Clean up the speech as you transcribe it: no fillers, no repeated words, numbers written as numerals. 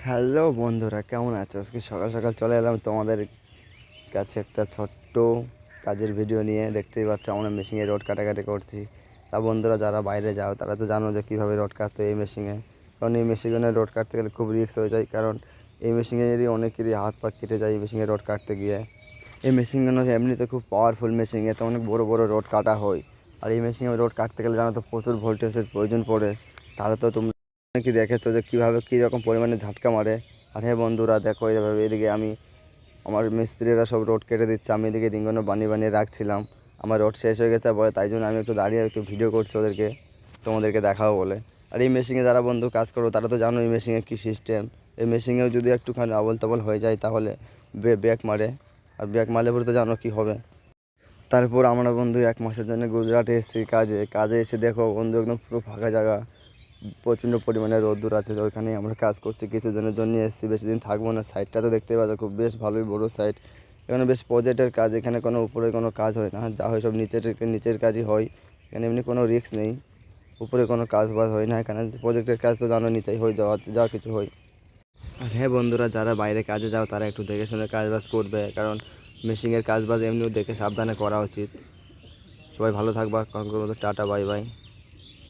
Hello বন্ধুরা, কেমন আছো? আজকে সকাল সকাল চলে এলাম তোমাদের কাছে একটা ছোট্ট কাজের ভিডিও নিয়ে। দেখতেই পাচ্ছ আমরা মেশিনে রড কাটাকাটি করছি। তা বন্ধুরা, যারা বাইরে যাও তারা তো জানো যে কীভাবে রড কাটতে হয় এই মেশিনে। কারণ এই মেশিনে রড কাটতে গেলে খুব রিস্ক হয়ে যায়, কারণ এই মেশিনেরই অনেকেরই হাত পা কেটে যায় এই মেশিনে রড কাটতে গিয়ে। এই মেশিনগুলো এমনিতে খুব পাওয়ারফুল মেশিন, এতে অনেক বড় বড় রড কাটা হয়। আর এই মেশিনে রড কাটতে গেলে জানো তো প্রচুর ভোল্টেজের প্রয়োজন পড়ে। তাহলে তো তোমরা কি দেখেছো যে কীভাবে কীরকম পরিমাণে ঝাটকা মারে। আর হ্যাঁ বন্ধুরা, দেখো এইভাবে এদিকে আমার মিস্ত্রিরা সব রড কেটে দিচ্ছে, আমি এদিকে রিঙ্গনও বানিয়ে বানিয়ে রাখছিলাম। আমার রড শেষ হয়ে গেছে বলে, তাই জন্য আমি একটু দাঁড়িয়ে একটু ভিডিও করছি ওদেরকে, তোমাদেরকে দেখাবো বলে। আর এই মেশিনে যারা বন্ধু কাজ করো তারা তো জানো এই মেশিনে কী সিস্টেম। এই মেশিনেও যদি একটুখানি আবল তাবল হয়ে যায় তাহলে ব্রেক মারে, আর ব্রেক মারলে পরে তো জানো কী হবে। তারপর আমরা বন্ধু 1 মাসের জন্য গুজরাটে এসেছি কাজে। কাজে এসে দেখো বন্ধু, একদম পুরো ফাঁকা জায়গা, প্রচণ্ড পরিমাণে রোদ্দুর আছে, ওইখানেই আমরা কাজ করছি। কিছুদিনের জন্য এসেছি, বেশি দিন থাকবো না। সাইটটা তো দেখতে পাচ্ছ, খুব বেশ ভালোই বড়ো সাইট। এখানে বেশ প্রজেক্টের কাজ, এখানে কোনো উপরে কোনো কাজ হয় না, যা হয় সব নিচের কাজই হয়। এখানে এমনি কোনো রিস্ক নেই, উপরে কোনো কাজ বাজ হয় না। এখানে প্রজেক্টের কাজ তো জানো নিচেই হয়ে যা কিছু হয়। আর হ্যাঁ বন্ধুরা, যারা বাইরে কাজে যাও তারা একটু দেখে শুনে কাজ বাজ করবে, কারণ মেশিনের কাজ বাজ এমনিও দেখে সাবধানে করা উচিত। সবাই ভালো থাকবা, কখন করবো, টাটা, বাই বাই।